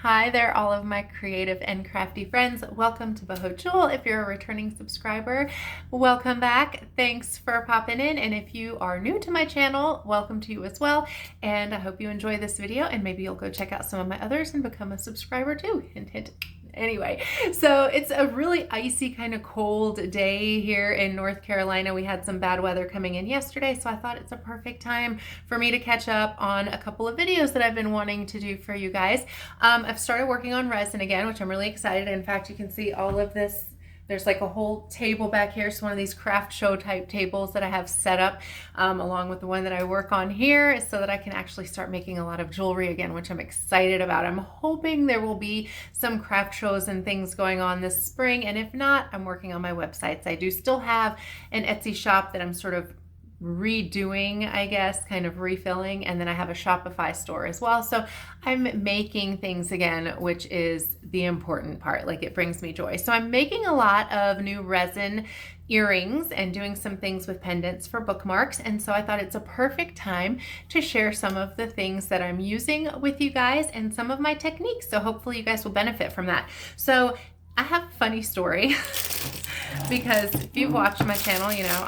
Hi there, all of my creative and crafty friends. Welcome to Boho Jewel. If you're a returning subscriber, welcome back. Thanks for popping in. And if you are new to my channel, welcome to you as well. And I hope you enjoy this video, and maybe you'll go check out some of my others and become a subscriber too. Hint, hint. Anyway, so it's a really icy, kind of cold day here in North Carolina. We had some bad weather coming in yesterday, so I thought it's a perfect time for me to catch up on a couple of videos that I've been wanting to do for you guys. I've started working on resin again, which I'm really excited. In fact, you can see all of this. There's like a whole table back here. It's one of these craft show type tables that I have set up along with the one that I work on here so that I can actually start making a lot of jewelry again, which I'm excited about. I'm hoping there will be some craft shows and things going on this spring. And if not, I'm working on my websites. I do still have an Etsy shop that I'm sort of redoing, I guess, kind of refilling, and then I have a Shopify store as well. So I'm making things again, which is the important part. Like, it brings me joy. So I'm making a lot of new resin earrings and doing some things with pendants for bookmarks. And so I thought it's a perfect time to share some of the things that I'm using with you guys and some of my techniques. So hopefully you guys will benefit from that. So I have a funny story because if you've watched my channel, you know,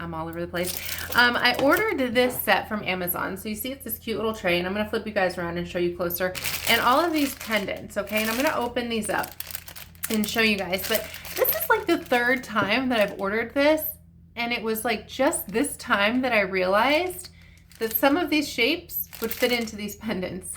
I'm all over the place. I ordered this set from Amazon. So you see it's this cute little tray, and I'm gonna flip you guys around and show you closer. And all of these pendants, okay? And I'm gonna open these up and show you guys. But this is like the third time that I've ordered this. And it was like just this time that I realized that some of these shapes would fit into these pendants.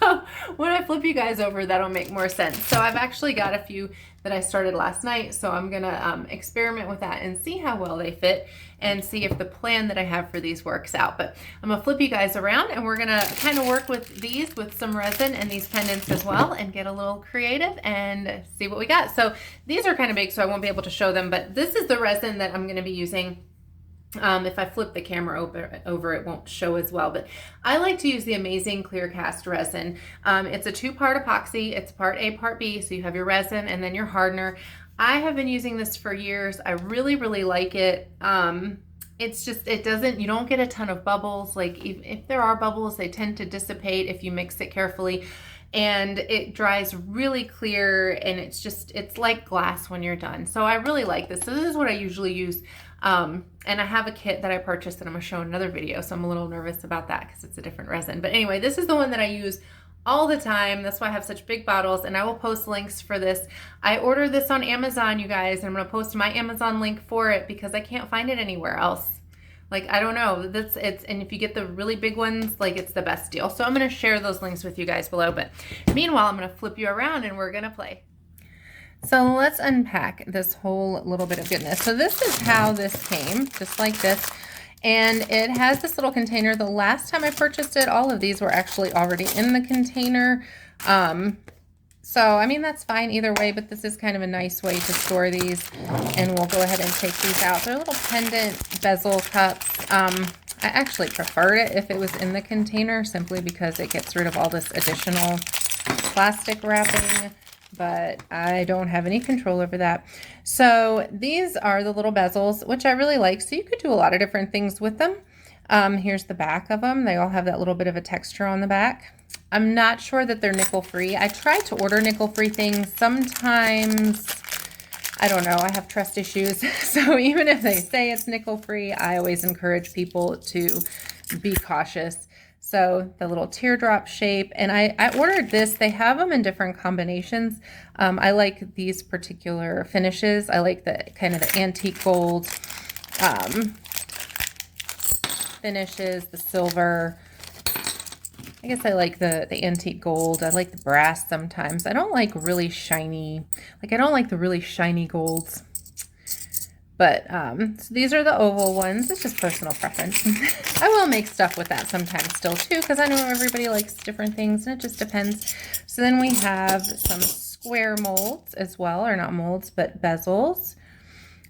So when I flip you guys over, that'll make more sense. So I've actually got a few that I started last night. So I'm gonna experiment with that and see how well they fit and see if the plan that I have for these works out. But I'm gonna flip you guys around, and we're gonna kind of work with these with some resin and these pendants as well and get a little creative and see what we got. So these are kind of big, so I won't be able to show them, but this is the resin that I'm gonna be using. If I flip the camera over, it won't show as well, but I like to use the Amazing Clear Cast resin. It's a two-part epoxy. It's part A, part B, so you have your resin and then your hardener. I have been using this for years. I really, really like it. It's just, you don't get a ton of bubbles. Like, if there are bubbles, they tend to dissipate if you mix it carefully. And it dries really clear, and it's like glass when you're done. So I really like this. So this is what I usually use. And I have a kit that I purchased that I'm gonna show in another video. So I'm a little nervous about that because it's a different resin. But anyway, this is the one that I use all the time. That's why I have such big bottles, and I will post links for this. I ordered this on Amazon, you guys, and I'm gonna post my Amazon link for it because I can't find it anywhere else. Like, I don't know, and if you get the really big ones, like, it's the best deal. So I'm gonna share those links with you guys below, but meanwhile, I'm gonna flip you around and we're gonna play. So let's unpack this whole little bit of goodness. So this is how this came, just like this. And it has this little container. The last time I purchased it, all of these were actually already in the container. So, I mean, that's fine either way, but this is kind of a nice way to store these. And we'll go ahead and take these out. They're little pendant bezel cups. I actually preferred it if it was in the container, simply because it gets rid of all this additional plastic wrapping, but I don't have any control over that. So these are the little bezels, which I really like. So you could do a lot of different things with them. Here's the back of them. They all have that little bit of a texture on the back. I'm not sure that they're nickel-free. I try to order nickel-free things. Sometimes, I don't know, I have trust issues. So even if they say it's nickel-free, I always encourage people to be cautious. So the little teardrop shape, and I ordered this. They have them in different combinations. I like these particular finishes. I like the kind of the antique gold finishes, the silver. I guess I like the antique gold. I like the brass sometimes. I don't like really shiny, I don't like the really shiny golds. But so these are the oval ones. It's just personal preference. I will make stuff with that sometimes still too, because I know everybody likes different things and it just depends. So then we have some square molds as well, or not molds, but bezels.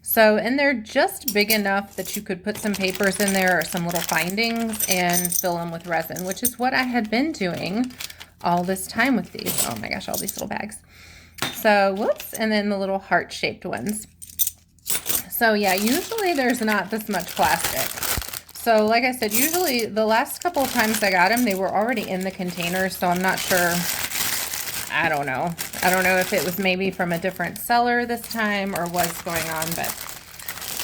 So, and they're just big enough that you could put some papers in there or some little findings and fill them with resin, which is what I had been doing all this time with these. Oh my gosh, all these little bags. So, whoops, and then the little heart-shaped ones. So yeah, usually there's not this much plastic. So So like I said, usually the last couple of times I got them, they were already in the container, so I'm not sure. I don't know. I don't know if it was maybe from a different seller this time or what's going on, but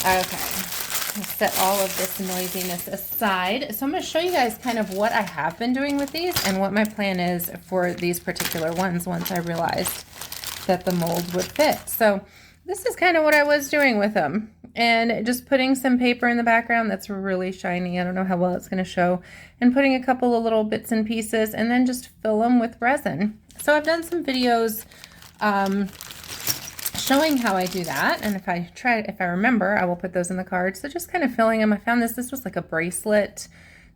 okay. Let's set all of this noisiness aside. So I'm going to show you guys kind of what I have been doing with these and what my plan is for these particular ones once I realized that the mold would fit. So this is kind of what I was doing with them, and just putting some paper in the background that's really shiny. I don't know how well it's going to show, and putting a couple of little bits and pieces, and then just fill them with resin. So I've done some videos showing how I do that, and if I remember, I will put those in the cards. So just kind of filling them. I found this was like a bracelet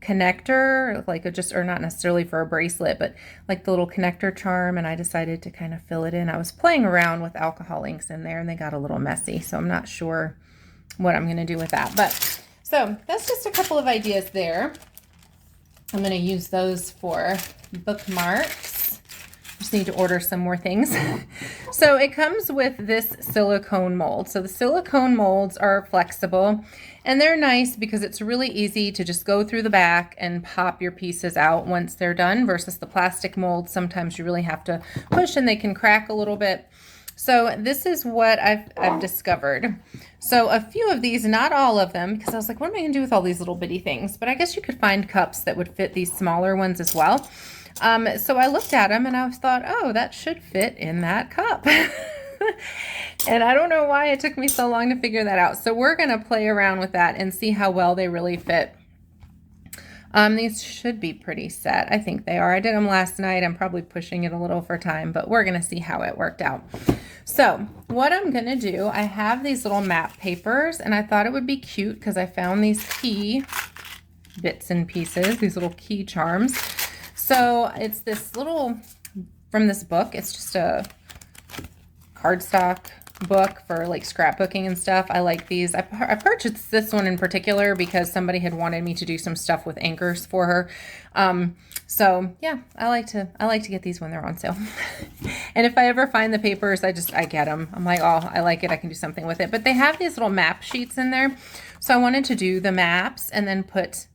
connector, like or not necessarily for a bracelet, but like the little connector charm, and I decided to kind of fill it in. I was playing around with alcohol inks in there and they got a little messy, so I'm not sure what I'm going to do with that. But so that's just a couple of ideas there. I'm going to use those for bookmarks. Just need to order some more things. So it comes with this silicone mold. So the silicone molds are flexible and they're nice because it's really easy to just go through the back and pop your pieces out once they're done, versus the plastic molds. Sometimes you really have to push and they can crack a little bit. So this is what I've discovered. So a few of these, not all of them, because I was like, what am I going to do with all these little bitty things? But I guess you could find cups that would fit these smaller ones as well. So I looked at them and I thought, oh, that should fit in that cup. And I don't know why it took me so long to figure that out. So we're going to play around with that and see how well they really fit. These should be pretty set. I think they are. I did them last night. I'm probably pushing it a little for time, but we're going to see how it worked out. So what I'm going to do, I have these little map papers, and I thought it would be cute because I found these key bits and pieces, these little key charms. So it's this little, from this book, it's just a cardstock book for like scrapbooking and stuff. I like these. I purchased this one in particular because somebody had wanted me to do some stuff with anchors for her. So yeah, I like to get these when they're on sale. And if I ever find the papers, I get them. I'm like, oh, I like it. I can do something with it. But they have these little map sheets in there. So I wanted to do the maps and then put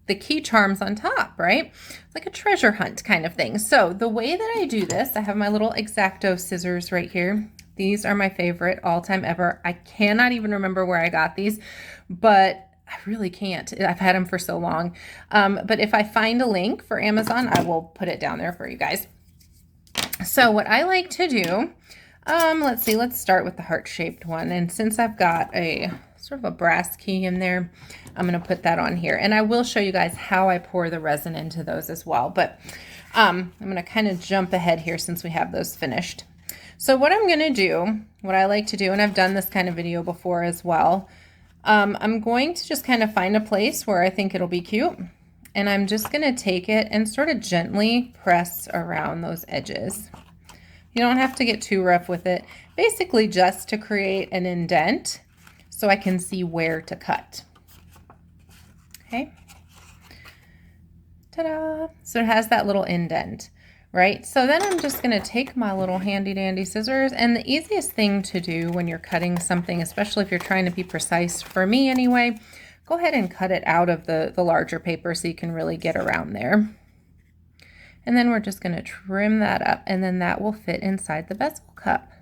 the key charms on top, right? It's like a treasure hunt kind of thing. So the way that I do this, I have my little X-Acto scissors right here. These are my favorite all time ever. I cannot even remember where I got these, but I really can't. I've had them for so long. But if I find a link for Amazon, I will put it down there for you guys. So what I like to do, let's see, let's start with the heart-shaped one. And since I've got a sort of a brass key in there, I'm going to put that on here. And I will show you guys how I pour the resin into those as well. But I'm going to kind of jump ahead here since we have those finished. So what I'm going to do, what I like to do, and I've done this kind of video before as well, I'm going to just kind of find a place where I think it'll be cute. And I'm just going to take it and sort of gently press around those edges. You don't have to get too rough with it. Basically just to create an indent so I can see where to cut. Okay. Ta-da! So it has that little indent, right? So then I'm just going to take my little handy dandy scissors, and the easiest thing to do when you're cutting something, especially if you're trying to be precise, for me anyway, go ahead and cut it out of the larger paper so you can really get around there. And then we're just going to trim that up, and then that will fit inside the bezel cup.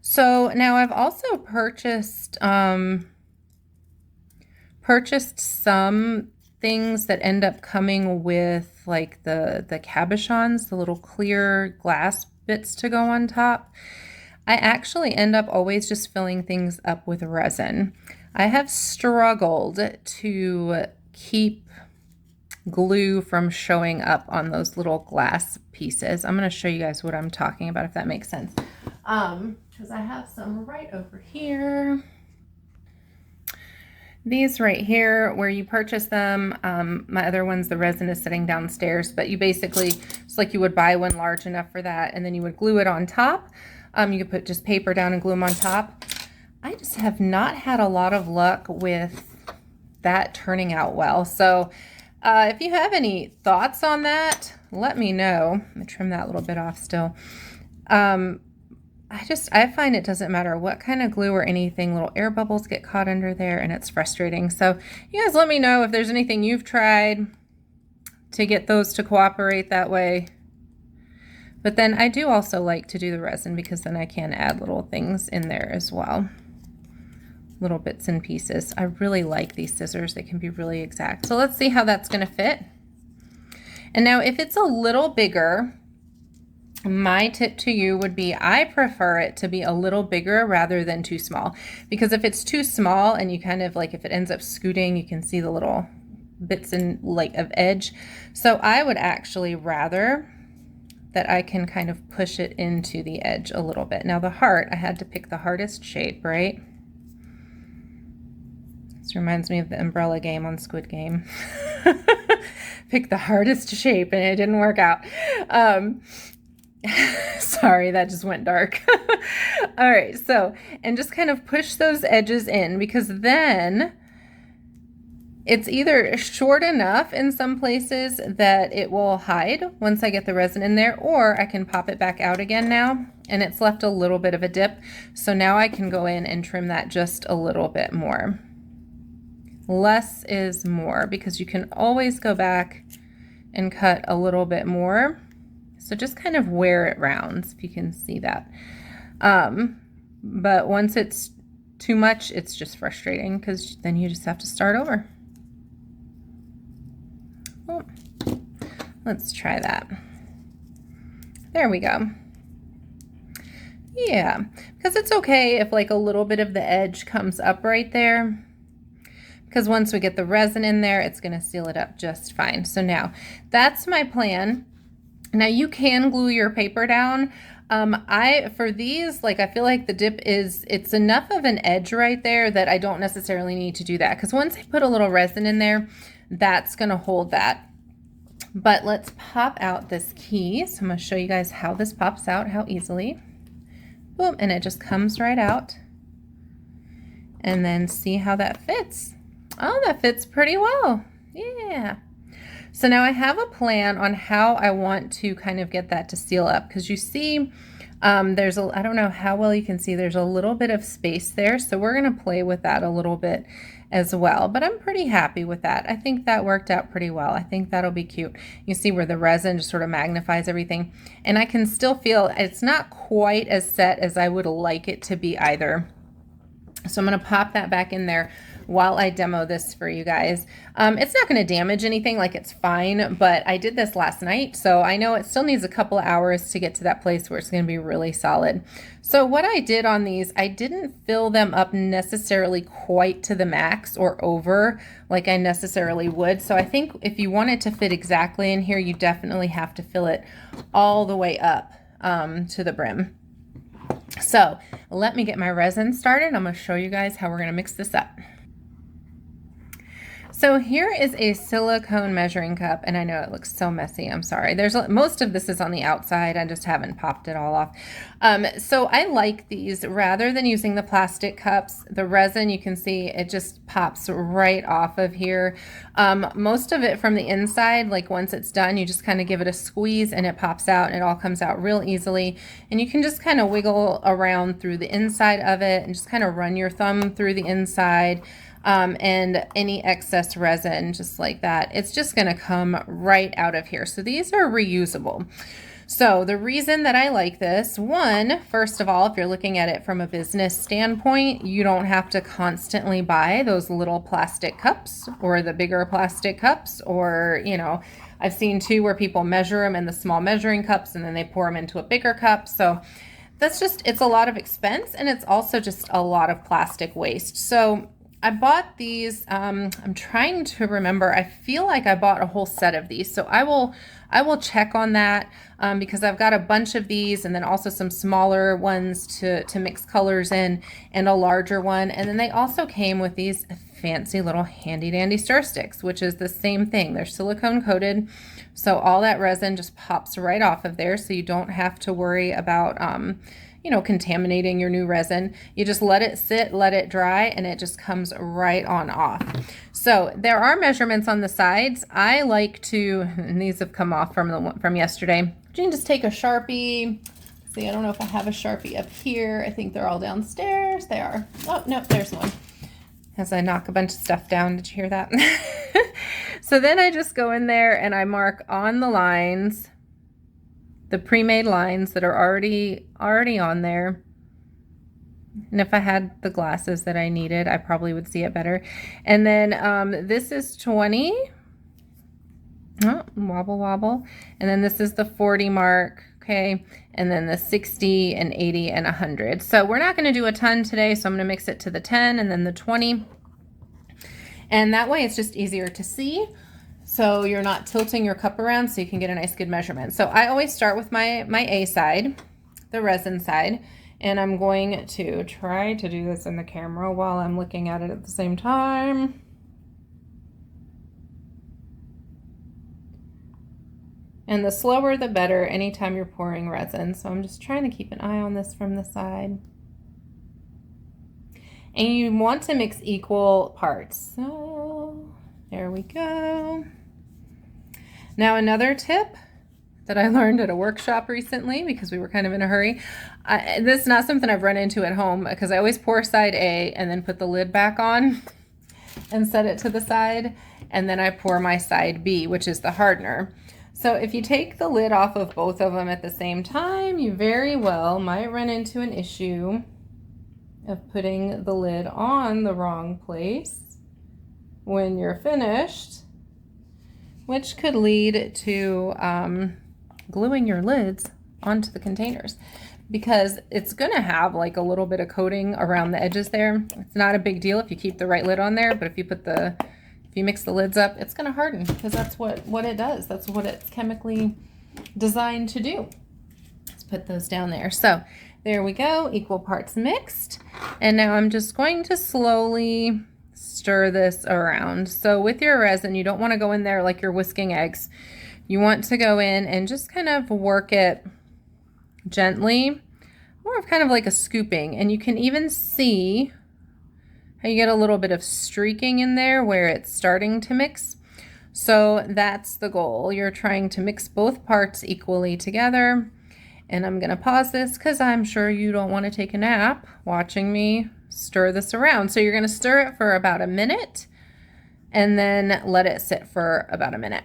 So now I've also purchased some things that end up coming with like the cabochons, the little clear glass bits to go on top. I actually end up always just filling things up with resin. I have struggled to keep glue from showing up on those little glass pieces. I'm going to show you guys what I'm talking about, if that makes sense. Because I have some right over here. These right here, where you purchase them, my other ones, the resin is sitting downstairs, but you basically, it's like you would buy one large enough for that, and then you would glue it on top. You could put just paper down and glue them on top. I just have not had a lot of luck with that turning out well. So if you have any thoughts on that, let me know. I'm gonna trim that little bit off still. I find it doesn't matter what kind of glue or anything, little air bubbles get caught under there and it's frustrating. So you guys let me know if there's anything you've tried to get those to cooperate that way. But then I do also like to do the resin because then I can add little things in there as well. Little bits and pieces. I really like these scissors. They can be really exact. So let's see how that's going to fit. And now if it's a little bigger, my tip to you would be I prefer it to be a little bigger rather than too small, because if it's too small and you kind of like, if it ends up scooting, you can see the little bits in like of edge. So I would actually rather that I can kind of push it into the edge a little bit. Now the heart, I had to pick the hardest shape, right? This reminds me of the umbrella game on Squid Game. Pick the hardest shape and it didn't work out. Sorry, that just went dark. All right, so, and just kind of push those edges in, because then it's either short enough in some places that it will hide once I get the resin in there, or I can pop it back out again now, and it's left a little bit of a dip. So now I can go in and trim that just a little bit more. Less is more, because you can always go back and cut a little bit more. So just kind of wear it rounds, if you can see that. But once it's too much, it's just frustrating, because then you just have to start over. Oh, let's try that. There we go. Yeah, because it's okay if like a little bit of the edge comes up right there, because once we get the resin in there, it's going to seal it up just fine. So now that's my plan. Now you can glue your paper down. For these, like, I feel like the dip it's enough of an edge right there that I don't necessarily need to do that, because once I put a little resin in there, that's going to hold that. But let's pop out this key. So I'm going to show you guys how this pops out, how easily. Boom, and it just comes right out. And then see how that fits. Oh, that fits pretty well. Yeah. So now I have a plan on how I want to kind of get that to seal up, because you see I don't know how well you can see, there's a little bit of space there. So we're going to play with that a little bit as well, but I'm pretty happy with that. I think that worked out pretty well. I think that'll be cute. You see where the resin just sort of magnifies everything, and I can still feel it's not quite as set as I would like it to be either. So I'm going to pop that back in there while I demo this for you guys. It's not going to damage anything, like it's fine, but I did this last night, so I know it still needs a couple of hours to get to that place where it's going to be really solid. So what I did on these, I didn't fill them up necessarily quite to the max or over like I necessarily would. So I think if you want it to fit exactly in here, you definitely have to fill it all the way up to the brim. So let me get my resin started. I'm going to show you guys how we're going to mix this up. So here is a silicone measuring cup, and I know it looks so messy. I'm sorry. Most of this is on the outside. I just haven't popped it all off. So I like these rather than using the plastic cups. The resin, you can see it just pops right off of here. Most of it from the inside, like once it's done, you just kind of give it a squeeze and it pops out, and it all comes out real easily. And you can just kind of wiggle around through the inside of it and just kind of run your thumb through the inside. And any excess resin, just like that, it's just going to come right out of here. So these are reusable. So the reason that I like this, first of all, if you're looking at it from a business standpoint, you don't have to constantly buy those little plastic cups or the bigger plastic cups, or, you know, I've seen too where people measure them in the small measuring cups and then they pour them into a bigger cup. So it's a lot of expense, and it's also just a lot of plastic waste. So I bought these, I'm trying to remember, I feel like I bought a whole set of these. So I will check on that, because I've got a bunch of these, and then also some smaller ones to mix colors in, and a larger one. And then they also came with these fancy little handy dandy stir sticks, which is the same thing. They're silicone coated. So all that resin just pops right off of there. So you don't have to worry about, you know, contaminating your new resin. You just let it sit, let it dry, and it just comes right on off. So there are measurements on the sides. I like to, and these have come off from yesterday. You can just take a Sharpie, See, I don't know if I have a Sharpie up here. I think they're all downstairs. They are. Oh, no, there's one. As I knock a bunch of stuff down. Did you hear that? So then I just go in there and I mark on the lines, the pre-made lines that are already on there. And if I had the glasses that I needed, I probably would see it better. And then this is 20. Oh, wobble, wobble. And then this is the 40 mark. Okay. And then the 60 and 80 and 100. So we're not going to do a ton today. So I'm going to mix it to the 10 and then the 20. And that way it's just easier to see. So you're not tilting your cup around so you can get a nice good measurement. So I always start with my A side, the resin side. And I'm going to try to do this in the camera while I'm looking at it at the same time. And the slower the better anytime you're pouring resin. So I'm just trying to keep an eye on this from the side. And you want to mix equal parts. So there we go. Now another tip that I learned at a workshop recently because we were kind of in a hurry. This is not something I've run into at home because I always pour side A and then put the lid back on and set it to the side. And then I pour my side B, which is the hardener. So if you take the lid off of both of them at the same time, you very well might run into an issue of putting the lid on the wrong place when you're finished, which could lead to gluing your lids onto the containers because it's going to have like a little bit of coating around the edges there. It's not a big deal if you keep the right lid on there, but if you mix the lids up, it's going to harden because that's what it does. That's what it's chemically designed to do. Let's put those down there. So there we go, equal parts mixed. And now I'm just going to slowly stir this around. So with your resin, you don't want to go in there like you're whisking eggs. You want to go in and just kind of work it gently, more of kind of like a scooping. And you can even see how you get a little bit of streaking in there where it's starting to mix. So that's the goal. You're trying to mix both parts equally together. And I'm going to pause this because I'm sure you don't want to take a nap watching me stir this around. So you're going to stir it for about a minute and then let it sit for about a minute.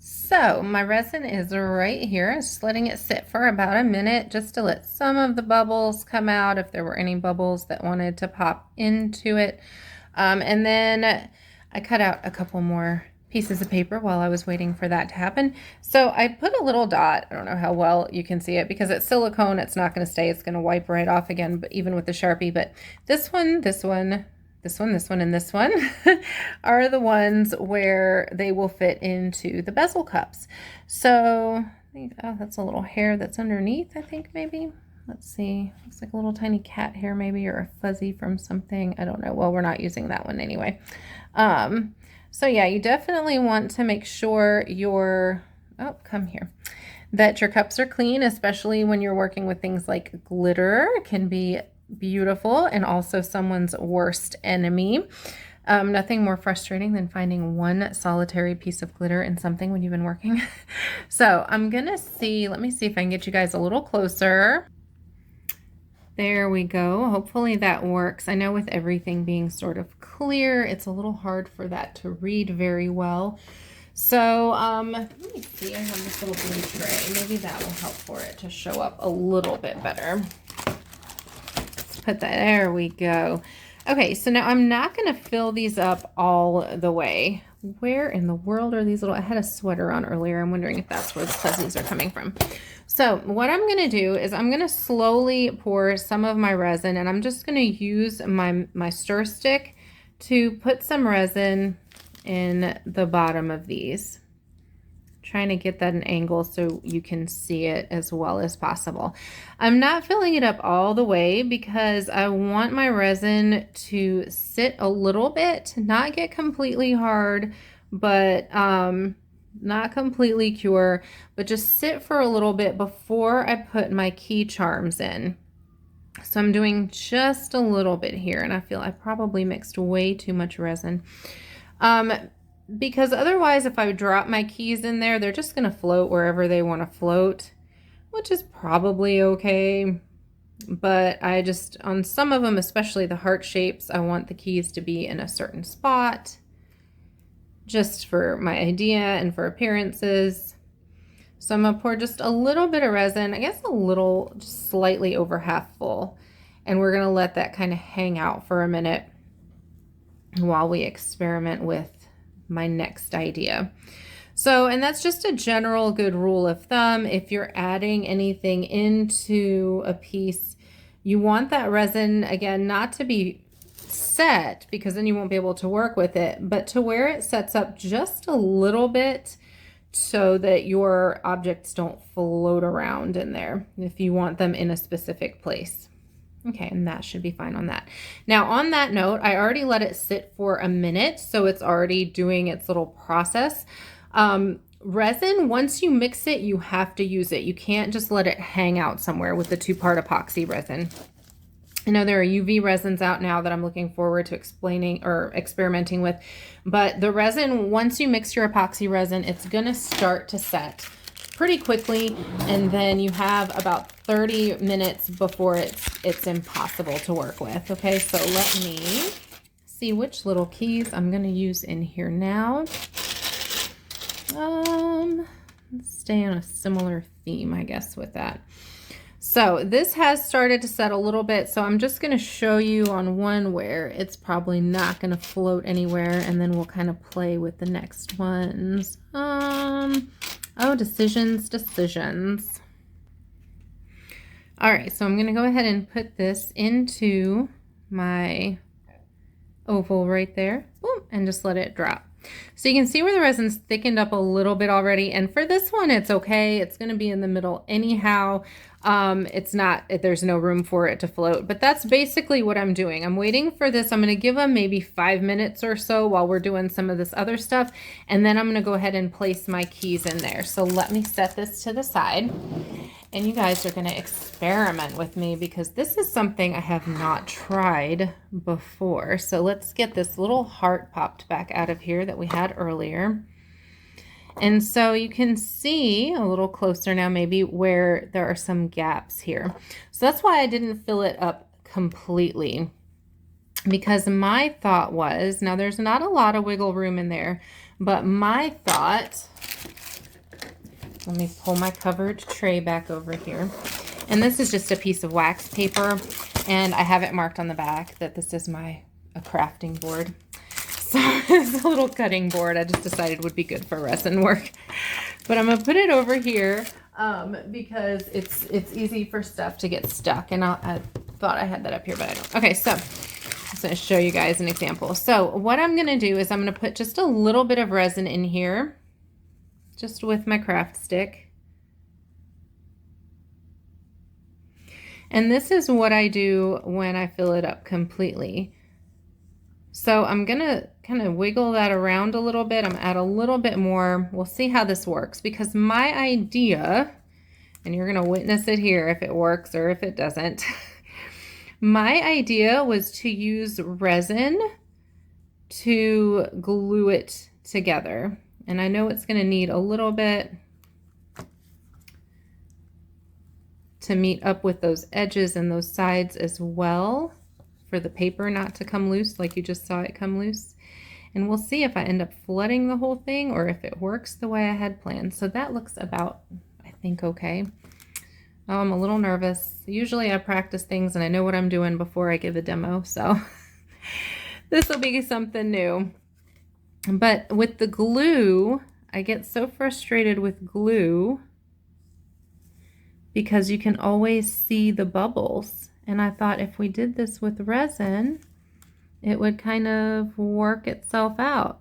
So my resin is right here. I'm just letting it sit for about a minute just to let some of the bubbles come out if there were any bubbles that wanted to pop into it. And then I cut out a couple more pieces of paper while I was waiting for that to happen. So I put a little dot. I don't know how well you can see it because it's silicone. It's not going to stay. It's going to wipe right off again, but even with the Sharpie. But this one, this one, this one, this one, and this one are the ones where they will fit into the bezel cups. So, oh, that's a little hair that's underneath, I think maybe. Let's see. Looks like a little tiny cat hair maybe, or a fuzzy from something. I don't know. Well, we're not using that one anyway. So yeah, you definitely want to make sure that your cups are clean, especially when you're working with things like glitter. It can be beautiful and also someone's worst enemy. Nothing more frustrating than finding one solitary piece of glitter in something when you've been working. So I'm gonna let me see if I can get you guys a little closer. There we go. Hopefully that works. I know with everything being sort of clear, it's a little hard for that to read very well. So let me see, I have this little blue tray. Maybe that will help for it to show up a little bit better. Let's put that, there we go. Okay, so now I'm not gonna fill these up all the way. Where in the world are these little, I had a sweater on earlier. I'm wondering if that's where the fuzzies are coming from. So what I'm going to do is I'm going to slowly pour some of my resin, and I'm just going to use my stir stick to put some resin in the bottom of these. Trying to get that an angle so you can see it as well as possible. I'm not filling it up all the way because I want my resin to sit a little bit, not get completely hard, but not completely cure, but just sit for a little bit before I put my key charms in. So I'm doing just a little bit here, and I feel I probably mixed way too much resin. because otherwise if I drop my keys in there, they're just gonna float wherever they want to float, which is probably okay. But I just, on some of them, especially the heart shapes, I want the keys to be in a certain spot just for my idea and for appearances. So I'm gonna pour just a little bit of resin, I guess a little, just slightly over half full. And we're gonna let that kind of hang out for a minute while we experiment with my next idea. So, and that's just a general good rule of thumb. If you're adding anything into a piece, you want that resin, again, not to be set, because then you won't be able to work with it, but to where it sets up just a little bit so that your objects don't float around in there if you want them in a specific place. Okay, and that should be fine on that. Now, on that note, I already let it sit for a minute, so it's already doing its little process. Resin, once you mix it, you have to use it. You can't just let it hang out somewhere with the 2-part epoxy resin. I know there are UV resins out now that I'm looking forward to explaining or experimenting with, but the resin, once you mix your epoxy resin, it's gonna start to set pretty quickly, and then you have about 30 minutes before it's impossible to work with. Okay, so let me see which little keys I'm gonna use in here now. Let's stay on a similar theme, I guess, with that. So this has started to set a little bit, so I'm just going to show you on one where it's probably not going to float anywhere, and then we'll kind of play with the next ones. Oh, decisions. All right, so I'm going to go ahead and put this into my oval right there, boom, and just let it drop. So you can see where the resin's thickened up a little bit already. And for this one, it's okay. It's going to be in the middle anyhow. It's not, there's no room for it to float, but that's basically what I'm doing. I'm waiting for this. I'm going to give them maybe 5 minutes or so while we're doing some of this other stuff. And then I'm going to go ahead and place my keys in there. So let me set this to the side. And you guys are going to experiment with me because this is something I have not tried before. So let's get this little heart popped back out of here that we had earlier. And so you can see a little closer now maybe where there are some gaps here. So that's why I didn't fill it up completely, because my thought was, now there's not a lot of wiggle room in there, but my thought, let me pull my covered tray back over here. And this is just a piece of wax paper, and I have it marked on the back that this is a crafting board. So it's a little cutting board I just decided would be good for resin work. But I'm gonna put it over here because it's easy for stuff to get stuck. And I thought I had that up here, but I don't. Okay, so I'm just gonna show you guys an example. So what I'm gonna do is I'm gonna put just a little bit of resin in here, just with my craft stick. And this is what I do when I fill it up completely. So I'm gonna kind of wiggle that around a little bit. I'm gonna add a little bit more. We'll see how this works, because my idea, and you're gonna witness it here if it works or if it doesn't. My idea was to use resin to glue it together. And I know it's gonna need a little bit to meet up with those edges and those sides as well, for the paper not to come loose like you just saw it come loose. And we'll see if I end up flooding the whole thing or if it works the way I had planned. So that looks about, I think, okay. Oh, I'm a little nervous. Usually I practice things and I know what I'm doing before I give a demo, so this will be something new. But with the glue, I get so frustrated with glue because you can always see the bubbles. And I thought if we did this with resin, it would kind of work itself out.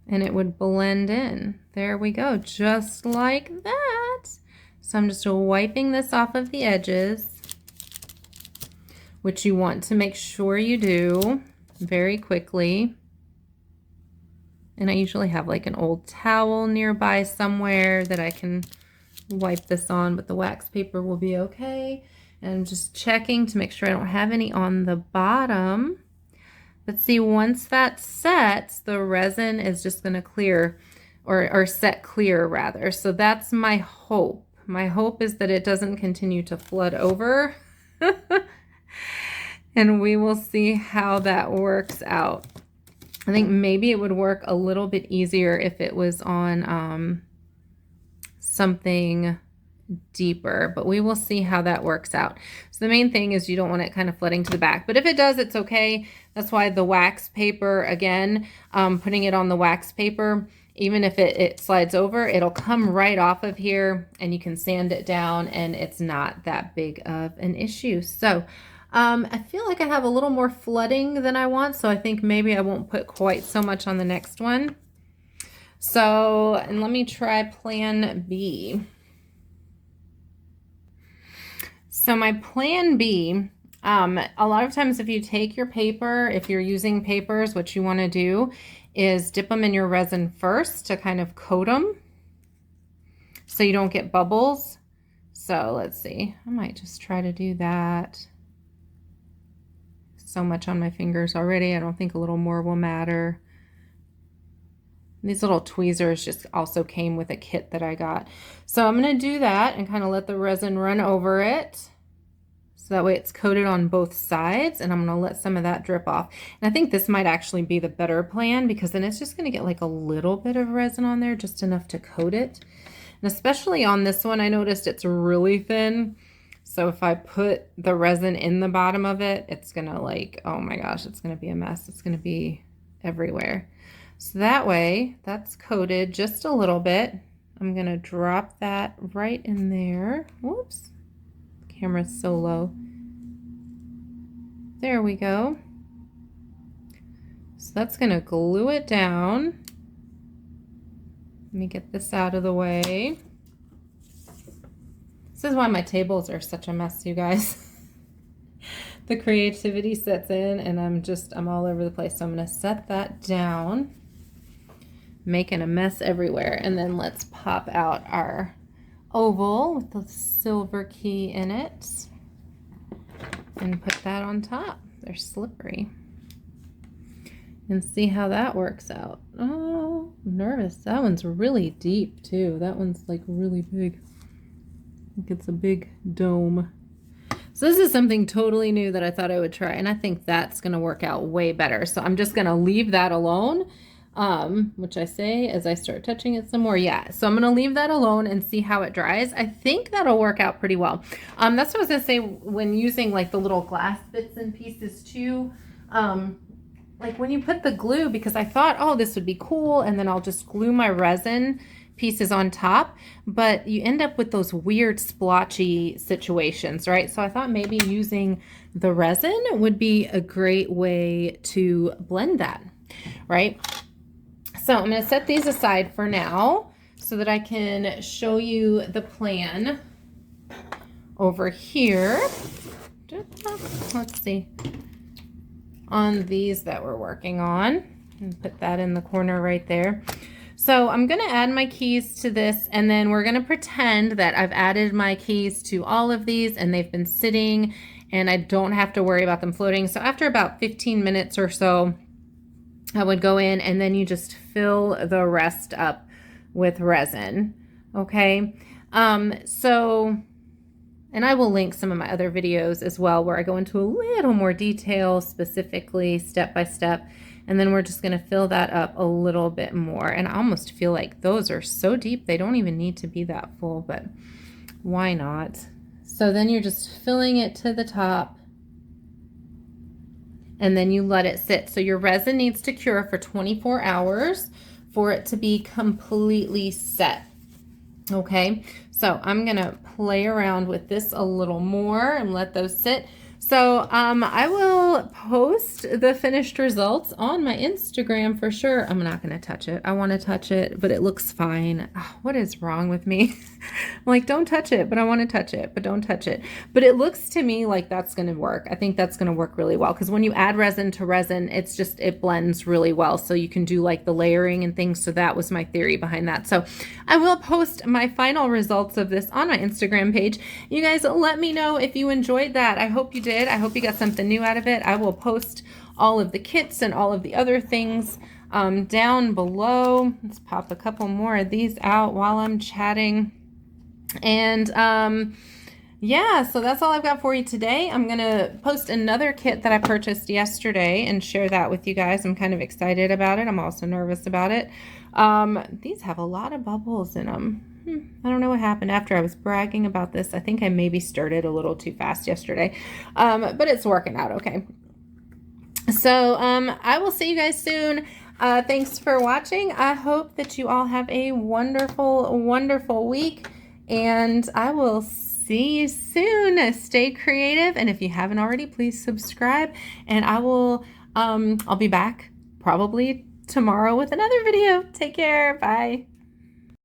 And it would blend in. There we go, just like that. So I'm just wiping this off of the edges, which you want to make sure you do very quickly. And I usually have like an old towel nearby somewhere that I can wipe this on, but the wax paper will be okay. And I'm just checking to make sure I don't have any on the bottom. But see, once that sets, the resin is just going to clear, or set clear rather. So that's my hope. My hope is that it doesn't continue to flood over. And we will see how that works out. I think maybe it would work a little bit easier if it was on something deeper, but we will see how that works out. So the main thing is you don't want it kind of flooding to the back, but if it does, it's okay. That's why the wax paper, again, putting it on the wax paper, even if it slides over, it'll come right off of here and you can sand it down and it's not that big of an issue. So I feel like I have a little more flooding than I want, so I think maybe I won't put quite so much on the next one. So, and let me try plan B. So my plan B, a lot of times if you take your paper, if you're using papers, what you want to do is dip them in your resin first to kind of coat them so you don't get bubbles. So let's see, I might just try to do that. So much on my fingers already. I don't think a little more will matter. These little tweezers just also came with a kit that I got. So I'm going to do that and kind of let the resin run over it. So that way it's coated on both sides, and I'm going to let some of that drip off. And I think this might actually be the better plan because then it's just going to get like a little bit of resin on there, just enough to coat it. And especially on this one, I noticed it's really thin. So if I put the resin in the bottom of it, it's going to like, oh my gosh, it's going to be a mess. It's going to be everywhere. So that way, that's coated just a little bit. I'm going to drop that right in there. Whoops. The camera's so low. There we go. So that's going to glue it down. Let me get this out of the way. This is why my tables are such a mess, you guys. The creativity sets in and I'm all over the place. So I'm going to set that down, making a mess everywhere. And then let's pop out our oval with the silver key in it and put that on top. They're slippery. And see how that works out. Oh, I'm nervous. That one's really deep too. That one's like really big. I think it's a big dome. So this is something totally new that I thought I would try, and I think that's going to work out way better. So I'm just going to leave that alone, which I say as I start touching it some more. Yeah, so I'm going to leave that alone and see how it dries. I think that'll work out pretty well. That's what I was going to say when using like the little glass bits and pieces too. Like when you put the glue, because I thought, oh, this would be cool, and then I'll just glue my resin pieces on top, but you end up with those weird splotchy situations, right? So I thought maybe using the resin would be a great way to blend that, right? So I'm going to set these aside for now so that I can show you the plan over here. Let's see. On these that we're working on, and put that in the corner right there. So I'm going to add my keys to this, and then we're going to pretend that I've added my keys to all of these and they've been sitting and I don't have to worry about them floating. So after about 15 minutes or so, I would go in and then you just fill the rest up with resin. Okay. And I will link some of my other videos as well where I go into a little more detail, specifically step by step. And then we're just going to fill that up a little bit more. And I almost feel like those are so deep, they don't even need to be that full, but why not? So then you're just filling it to the top and then you let it sit. So your resin needs to cure for 24 hours for it to be completely set. Okay, so I'm going to play around with this a little more and let those sit. So I will post the finished results on my Instagram for sure. I'm not going to touch it. I want to touch it, but it looks fine. Oh, what is wrong with me? I'm like, don't touch it, but I want to touch it, but don't touch it. But it looks to me like that's going to work. I think that's going to work really well because when you add resin to resin, it blends really well. So you can do like the layering and things. So that was my theory behind that. So I will post my final results of this on my Instagram page. You guys let me know if you enjoyed that. I hope you did. I hope you got something new out of it. I will post all of the kits and all of the other things down below. Let's pop a couple more of these out while I'm chatting. And yeah, so that's all I've got for you today. I'm going to post another kit that I purchased yesterday and share that with you guys. I'm kind of excited about it. I'm also nervous about it. These have a lot of bubbles in them. I don't know what happened after I was bragging about this. I think I maybe stirred it a little too fast yesterday, but it's working out okay. So I will see you guys soon. Thanks for watching. I hope that you all have a wonderful, wonderful week, and I will see you soon. Stay creative, and if you haven't already, please subscribe, and I'll be back probably tomorrow with another video. Take care. Bye.